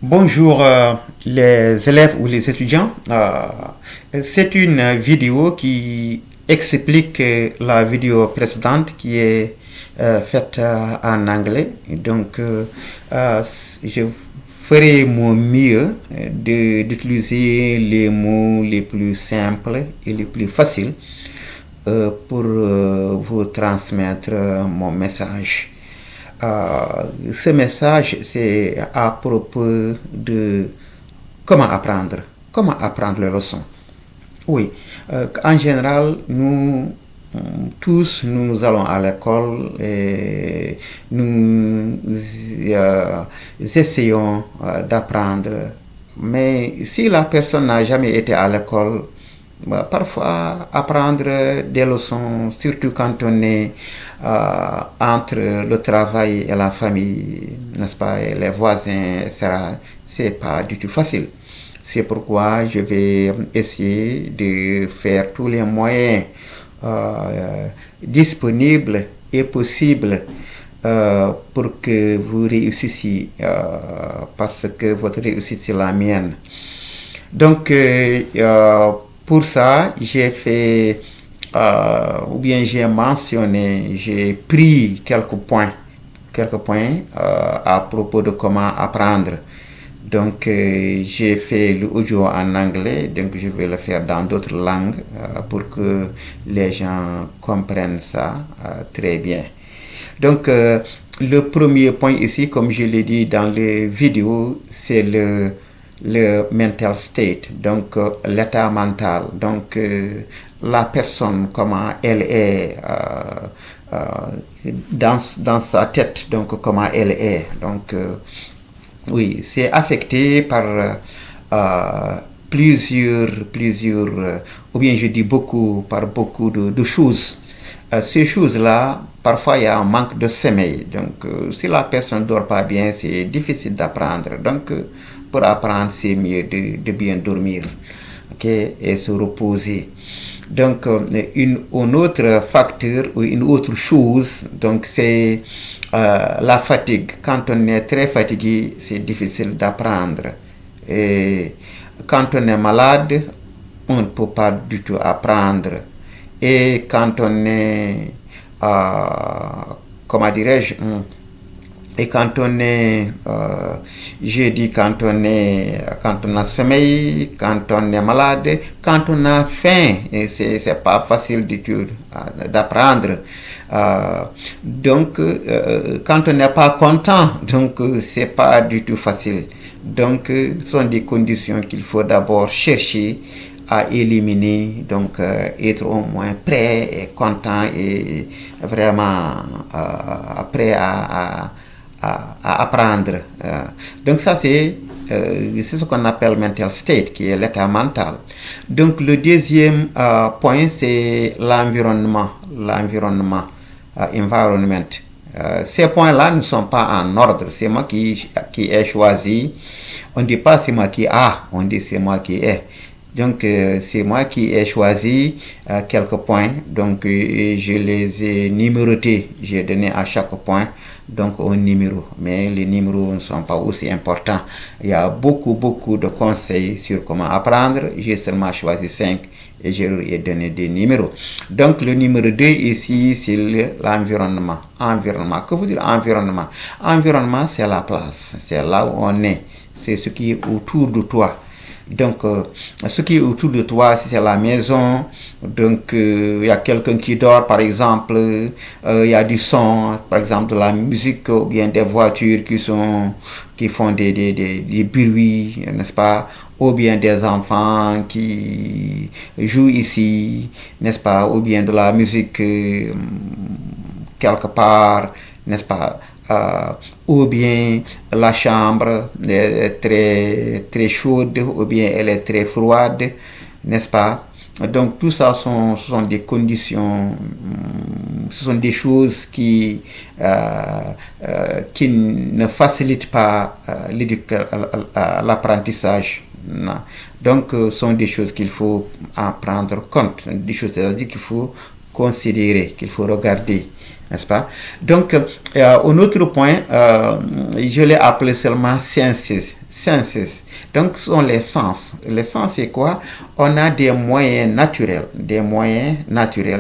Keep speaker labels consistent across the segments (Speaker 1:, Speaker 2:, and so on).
Speaker 1: Bonjour les élèves ou les étudiants. C'est une vidéo qui explique la vidéo précédente qui est faite en anglais. Donc, je ferai mon mieux d'utiliser les mots les plus simples et les plus faciles pour vous transmettre mon message. Ce message, c'est à propos de comment apprendre les leçons. Oui, en général, nous tous, nous allons à l'école et nous essayons d'apprendre. Mais si la personne n'a jamais été à l'école, parfois apprendre des leçons, surtout quand on est entre le travail et la famille, n'est-ce pas, et les voisins, etc., c'est pas du tout facile. C'est pourquoi je vais essayer de faire tous les moyens disponibles et possibles pour que vous réussissiez, parce que votre réussite c'est la mienne. Donc, pour ça, j'ai fait, ou bien j'ai mentionné, j'ai pris quelques points à propos de comment apprendre. Donc, j'ai fait l'audio en anglais, donc je vais le faire dans d'autres langues pour que les gens comprennent ça très bien. Donc, le premier point ici, comme je l'ai dit dans les vidéos, c'est le mental state, donc l'état mental, donc la personne, comment elle est dans sa tête, donc comment elle est. Donc, oui, c'est affecté par plusieurs, ou bien je dis beaucoup, par beaucoup de choses. Ces choses-là, parfois il y a un manque de sommeil. Donc, si la personne ne dort pas bien, c'est difficile d'apprendre. Donc, pour apprendre, c'est mieux de bien dormir, et se reposer. Donc, un autre facteur ou une autre chose, donc c'est la fatigue. Quand on est très fatigué, c'est difficile d'apprendre. Et quand on est malade, on ne peut pas du tout apprendre. Et quand on est, comment dirais-je, et quand on est, quand on a sommeil, quand on est malade, quand on a faim, et c'est pas facile du tout d'apprendre. Donc, quand on n'est pas content, donc c'est pas du tout facile. Donc, ce sont des conditions qu'il faut d'abord chercher à éliminer, donc être au moins prêt et content et vraiment prêt à apprendre. Donc ça c'est ce qu'on appelle mental state, qui est l'état mental. Donc le deuxième point, c'est l'environnement, environment. Ces points-là ne sont pas en ordre. C'est moi qui ai choisi. On ne dit pas c'est moi qui a, on dit c'est moi qui ai. Donc, c'est moi qui ai choisi quelques points. Donc, je les ai numérotés. J'ai donné à chaque point donc un numéro. Mais les numéros ne sont pas aussi importants. Il y a beaucoup de conseils sur comment apprendre. J'ai seulement choisi 5 et je leur ai donné des numéros. Donc, le numéro 2 ici, c'est l'environnement. Environnement. Que veut dire environnement? Environnement, c'est la place. C'est là où on est. C'est ce qui est autour de toi. Donc, ce qui est autour de toi, si c'est la maison, donc il y a quelqu'un qui dort, par exemple, il y a du son, par exemple de la musique, ou bien des voitures qui font des bruits, n'est-ce pas, ou bien des enfants qui jouent ici, n'est-ce pas, ou bien de la musique quelque part, n'est-ce pas. Ou bien la chambre est très chaude, ou bien elle est très froide, n'est-ce pas? Donc tout ça ce sont des conditions, ce sont des choses qui ne facilitent pas l'apprentissage. Non. Donc ce sont des choses qu'il faut en prendre compte, des choses, c'est-à-dire qu'il faut considérer, qu'il faut regarder. n'est-ce pas? Donc, un autre point, je l'ai appelé seulement sciences. Sciences. Donc, ce sont les sens. Les sens, c'est quoi? On a des moyens naturels,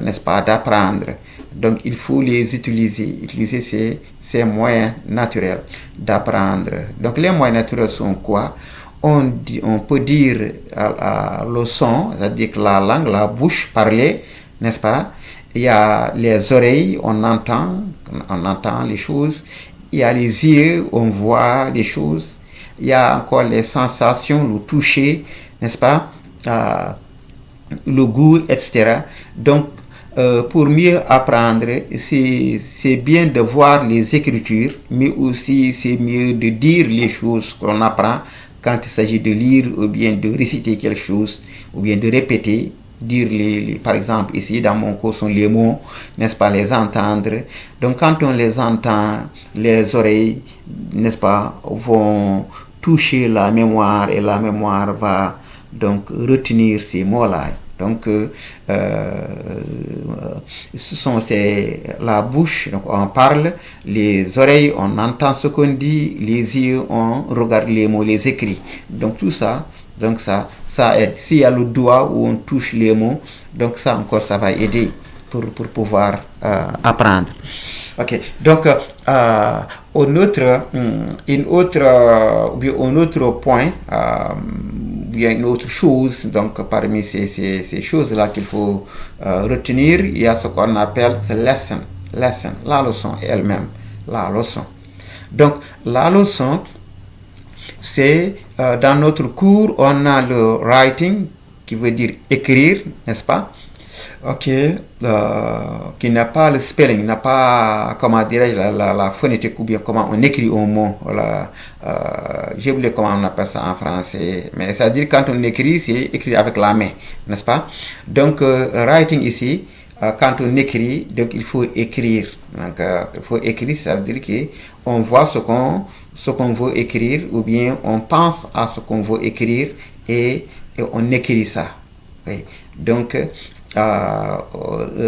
Speaker 1: n'est-ce pas, d'apprendre. Donc, il faut les utiliser ces moyens naturels d'apprendre. Donc, les moyens naturels sont quoi? On peut dire le son, c'est-à-dire que la langue, la bouche, parler, n'est-ce pas? Il y a les oreilles, on entend les choses. Il y a les yeux, on voit les choses. Il y a encore les sensations, le toucher, n'est-ce pas? Le goût, etc. Donc, pour mieux apprendre, c'est bien de voir les écritures, mais aussi c'est mieux de dire les choses qu'on apprend quand il s'agit de lire ou bien de réciter quelque chose ou bien de répéter. Dire par exemple ici dans mon cours sont les mots, n'est-ce pas, les entendre. Donc quand on les entend, les oreilles, n'est-ce pas, vont toucher la mémoire et la mémoire va donc retenir ces mots-là. Donc ce sont la bouche, donc on parle, les oreilles on entend ce qu'on dit, les yeux on regarde les mots, les écrits. Donc tout ça, donc ça aide. S'il y a le doigt où on touche les mots, donc ça encore ça va aider pour pouvoir apprendre. Ok, donc un autre point, bien une autre chose, donc parmi ces choses-là qu'il faut retenir, il y a ce qu'on appelle lesson, la leçon elle-même, la leçon. Donc la leçon, c'est dans notre cours, on a le writing, qui veut dire écrire, n'est-ce pas? Ok, qui n'a pas le spelling, n'a pas, comment dirais-je, la phonétique ou bien comment on écrit un mot. J'ai oublié comment on appelle ça en français, mais ça veut dire quand on écrit, c'est écrire avec la main, n'est-ce pas? Donc, writing ici, quand on écrit, donc il faut écrire. Donc, il faut écrire, ça veut dire qu'on voit ce qu'on veut écrire ou bien on pense à ce qu'on veut écrire et on écrit ça. Oui. Donc,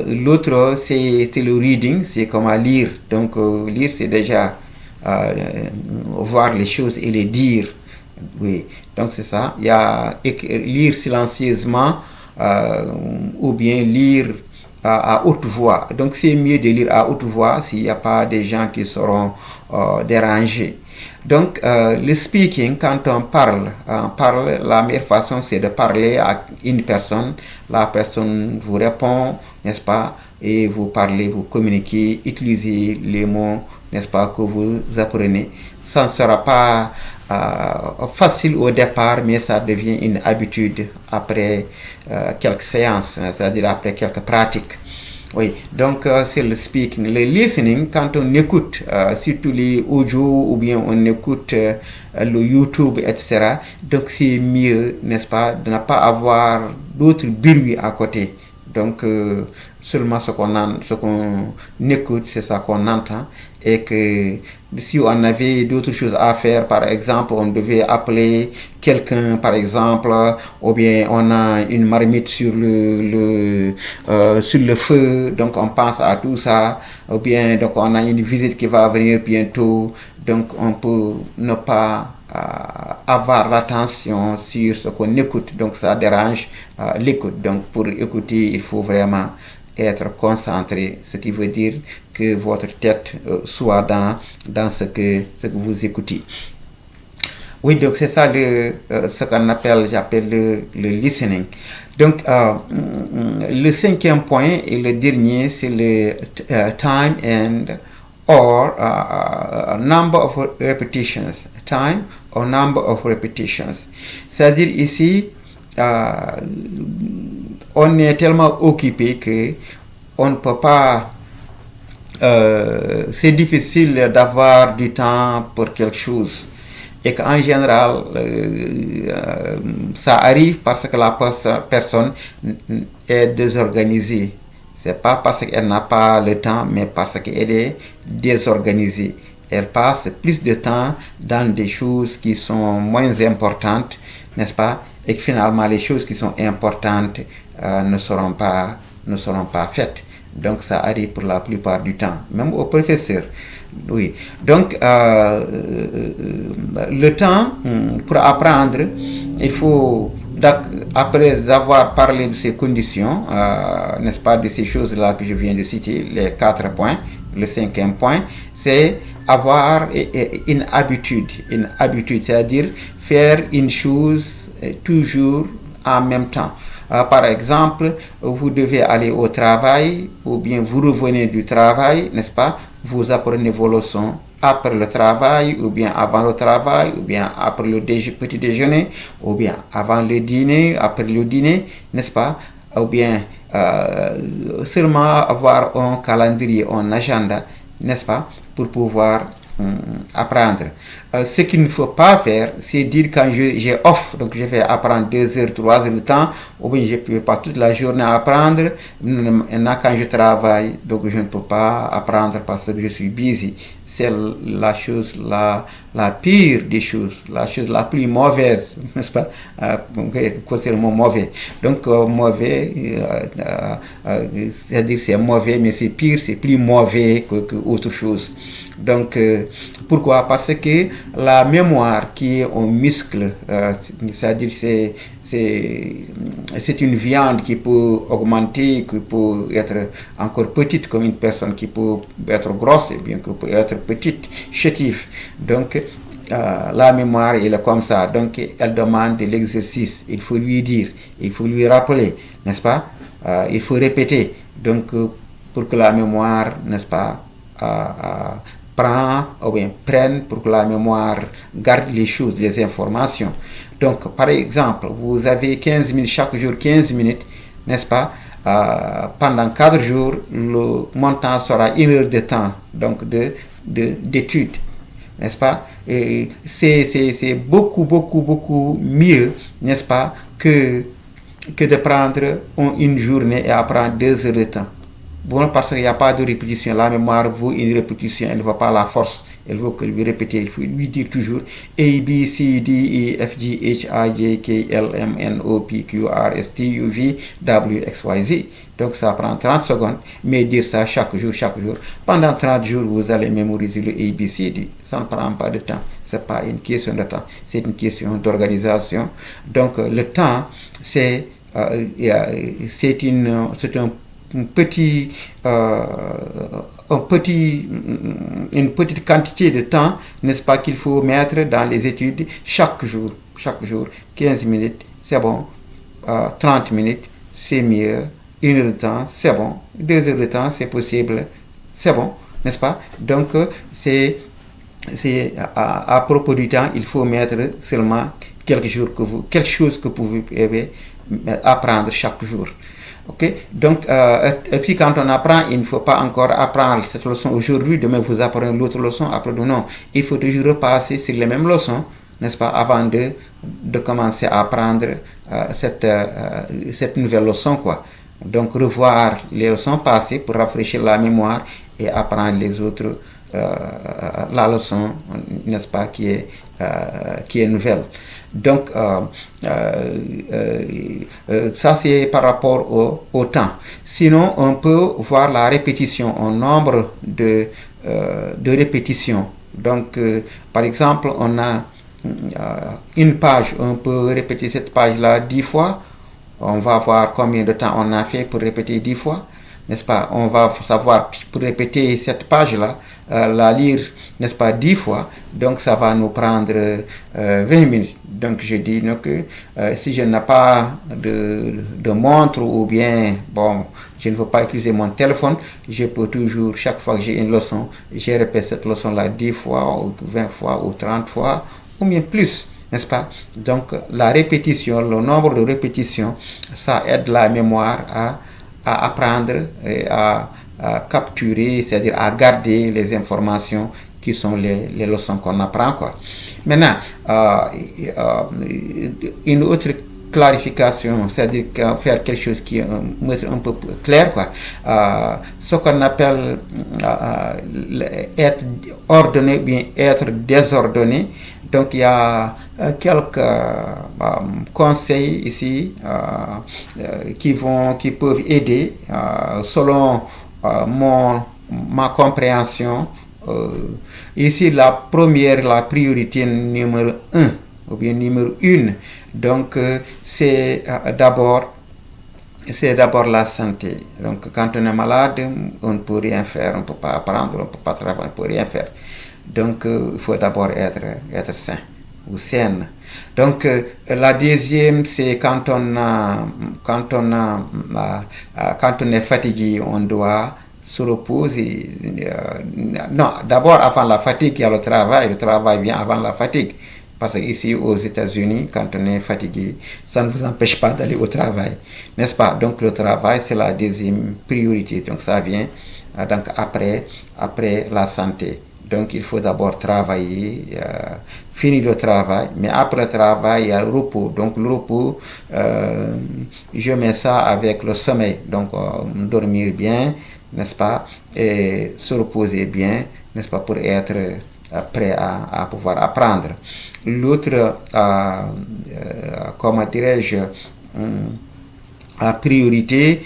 Speaker 1: l'autre, c'est le reading, c'est comment lire. Donc, lire, c'est déjà voir les choses et les dire. Oui, donc c'est ça. Il y a lire silencieusement ou bien lire à haute voix. Donc, c'est mieux de lire à haute voix s'il n'y a pas des gens qui seront dérangés. Donc, le speaking, quand on parle, la meilleure façon, c'est de parler à une personne. La personne vous répond, n'est-ce pas? Et vous parlez, vous communiquez, utilisez les mots, n'est-ce pas, que vous apprenez. Ça ne sera pas facile au départ, mais ça devient une habitude après quelques séances, c'est-à-dire après quelques pratiques. Oui, donc c'est le speaking. Le listening, quand on écoute, surtout les audios ou bien on écoute le YouTube, etc. Donc c'est mieux, n'est-ce pas, de ne pas avoir d'autres bruits à côté. Donc seulement ce qu'on écoute, c'est ça qu'on entend. Et que si on avait d'autres choses à faire, par exemple, on devait appeler quelqu'un, par exemple, ou bien on a une marmite sur le feu, donc on pense à tout ça, ou bien donc on a une visite qui va venir bientôt, donc on peut ne pas avoir l'attention sur ce qu'on écoute, donc ça dérange l'écoute. Donc pour écouter, il faut vraiment être concentré, ce qui veut dire que votre tête soit dans ce que vous écoutez. Oui, donc c'est ça ce qu'on j'appelle le listening. Donc le cinquième point et le dernier, c'est le time and or number of repetitions. Time or number of repetitions. C'est-à-dire ici, on est tellement occupé que on ne peut pas, c'est difficile d'avoir du temps pour quelque chose et qu'en général ça arrive parce que la personne est désorganisée. C'est pas parce qu'elle n'a pas le temps, mais parce qu'elle est désorganisée. Elle passe plus de temps dans des choses qui sont moins importantes, n'est-ce pas? Et que finalement les choses qui sont importantes ne seront pas faites. Donc ça arrive pour la plupart du temps, même aux professeurs. Oui. Donc le temps pour apprendre, il faut, après avoir parlé de ces conditions, n'est-ce pas, de ces choses-là que je viens de citer, les 4 points, le 5e point, c'est avoir une habitude, c'est-à-dire faire une chose toujours en même temps. Par exemple, vous devez aller au travail, ou bien vous revenez du travail, n'est-ce pas? Vous apprenez vos leçons après le travail, ou bien avant le travail, ou bien après le petit déjeuner, ou bien avant le dîner, après le dîner, n'est-ce pas? Ou bien seulement avoir un calendrier, un agenda, n'est-ce pas? Pour pouvoir apprendre. Ce qu'il ne faut pas faire, c'est dire quand j'ai off, donc je vais apprendre 2 heures, 3 heures de temps, ou bien je ne peux pas toute la journée apprendre. Maintenant, quand je travaille, donc je ne peux pas apprendre parce que je suis busy. C'est la chose la pire des choses, la chose la plus mauvaise, n'est-ce pas? C'est le mot mauvais. Donc, mauvais, c'est-à-dire c'est mauvais, mais c'est pire, c'est plus mauvais que autre chose. Donc, pourquoi? Parce que la mémoire qui est un muscle, c'est-à-dire c'est une viande qui peut augmenter, qui peut être encore petite comme une personne, qui peut être grosse, et bien que peut être petite, chétive. Donc, la mémoire, elle est comme ça. Donc, elle demande de l'exercice. Il faut lui dire, il faut lui rappeler, n'est-ce pas? Il faut répéter. Donc, pour que la mémoire, n'est-ce pas, prenne, pour que la mémoire garde les choses, les informations. Donc, par exemple, vous avez 15 minutes, chaque jour 15 minutes, n'est-ce pas? Pendant 4 jours, le montant sera 1 heure de temps, donc d'études, n'est-ce pas? Et c'est beaucoup mieux, n'est-ce pas, que de prendre une journée et apprendre 2 heures de temps. Bon, parce qu'il n'y a pas de répétition. La mémoire vaut une répétition, elle ne va pas la force. Elle veut que lui répéter. Il faut lui dire toujours A, B, C, D, E, F, G, H, I, J, K, L, M, N, O, P, Q, R, S, T, U, V, W, X, Y, Z. Donc ça prend 30 secondes, mais dire ça chaque jour. Pendant 30 jours, vous allez mémoriser le A, B, C, D. Ça ne prend pas de temps. Ce n'est pas une question de temps, c'est une question d'organisation. Donc le temps, c'est une petite quantité de temps, n'est-ce pas, qu'il faut mettre dans les études chaque jour, 15 minutes, c'est bon, 30 minutes, c'est mieux, 1 heure de temps, c'est bon, 2 heures de temps, c'est possible, c'est bon, n'est-ce pas? Donc, c'est à propos du temps, il faut mettre seulement quelque chose que vous pouvez apprendre chaque jour. Ok, donc et puis quand on apprend, il ne faut pas encore apprendre cette leçon aujourd'hui, demain vous apprenez l'autre leçon, après non, il faut toujours repasser sur les mêmes leçons, n'est-ce pas, avant de commencer à apprendre cette nouvelle leçon, quoi. Donc revoir les leçons passées pour rafraîchir la mémoire et apprendre les autres, la leçon, n'est-ce pas, qui est nouvelle. Donc, ça c'est par rapport au temps. Sinon, on peut voir la répétition, un nombre de répétitions. Donc, par exemple, on a une page, on peut répéter cette page-là 10 fois. On va voir combien de temps on a fait pour répéter 10 fois, n'est-ce pas? On va savoir pour répéter cette page-là, la lire, n'est-ce pas, 10 fois, donc ça va nous prendre 20 minutes. Donc je dis que si je n'ai pas de montre ou bien, bon, je ne veux pas utiliser mon téléphone, je peux toujours, chaque fois que j'ai une leçon, je répète cette leçon-là 10 fois, ou 20 fois, ou 30 fois, ou bien plus, n'est-ce pas? Donc la répétition, le nombre de répétitions, ça aide la mémoire à apprendre et à capturer, c'est-à-dire à garder les informations qui sont les leçons qu'on apprend, quoi. Maintenant, une autre clarification, c'est-à-dire faire quelque chose qui est un peu clair, quoi. Ce qu'on appelle être ordonné, bien être désordonné. Donc il y a quelques conseils ici qui peuvent aider selon ma compréhension, ici la priorité numéro 1, ou bien numéro 1, donc c'est d'abord la santé. Donc quand on est malade, on ne peut rien faire, on ne peut pas apprendre, on ne peut pas travailler, on ne peut rien faire. Donc il faut d'abord être sain ou saine. Donc la deuxième, c'est quand on est fatigué, on doit se reposer. Non, d'abord avant la fatigue, il y a le travail vient avant la fatigue. Parce qu'ici aux États-Unis, quand on est fatigué, ça ne vous empêche pas d'aller au travail, n'est-ce pas? Donc le travail, c'est la deuxième priorité. Donc ça vient donc après la santé. Donc il faut d'abord travailler, finir le travail, mais après le travail, il y a le repos. Donc le repos, je mets ça avec le sommeil. Donc dormir bien, n'est-ce pas? Et se reposer bien, n'est-ce pas? Pour être prêt à pouvoir apprendre. L'autre, comment dirais-je, la priorité,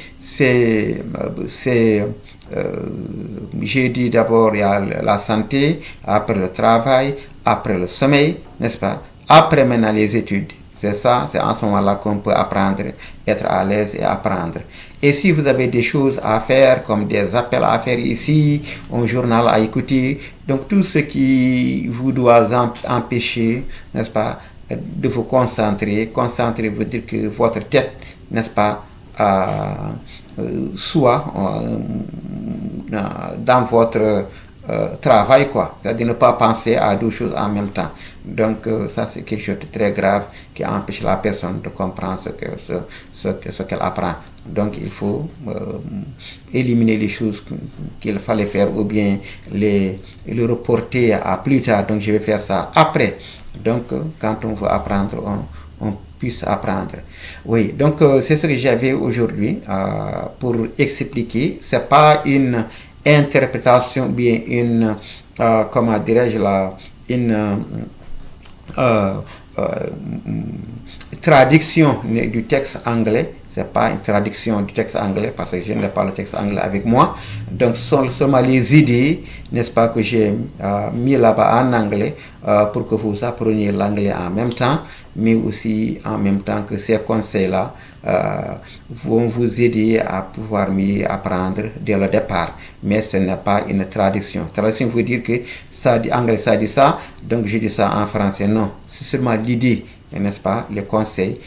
Speaker 1: j'ai dit d'abord il y a la santé, après le travail, après le sommeil, n'est-ce pas? Après maintenant les études. C'est ça, c'est en ce moment-là qu'on peut apprendre, être à l'aise et apprendre. Et si vous avez des choses à faire, comme des appels à faire ici, un journal à écouter, donc tout ce qui vous doit empêcher, n'est-ce pas, de vous concentrer. Concentrer veut dire que votre tête, n'est-ce pas, soit dans votre travail, quoi. C'est-à-dire ne pas penser à deux choses en même temps. Donc ça c'est quelque chose de très grave qui empêche la personne de comprendre ce qu'elle apprend. Donc il faut éliminer les choses qu'il fallait faire ou bien le reporter à plus tard. Donc je vais faire ça après. Donc quand on veut apprendre, on puisse apprendre. Oui, donc c'est ce que j'avais aujourd'hui pour expliquer. C'est pas une interprétation, bien une, comment dirais-je là, une traduction du texte anglais. C'est pas une traduction du texte anglais parce que je n'ai pas le texte anglais avec moi. Donc ce sont seulement les idées, n'est-ce pas, que j'ai mis là-bas en anglais pour que vous appreniez l'anglais en même temps, mais aussi en même temps que ces conseils-là vont vous aider à pouvoir mieux apprendre dès le départ. Mais ce n'est pas une traduction. Traduction veut dire que ça dit anglais, ça dit ça, donc je dis ça en français. Non, c'est seulement l'idée. N'est-ce pas? Les conseils,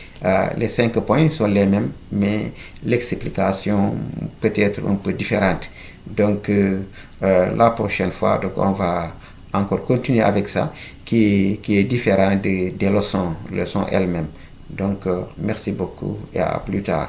Speaker 1: les 5 points sont les mêmes, mais l'explication peut être un peu différente. Donc, la prochaine fois, donc, on va encore continuer avec ça, qui est différent des leçons elles-mêmes. Donc, merci beaucoup et à plus tard.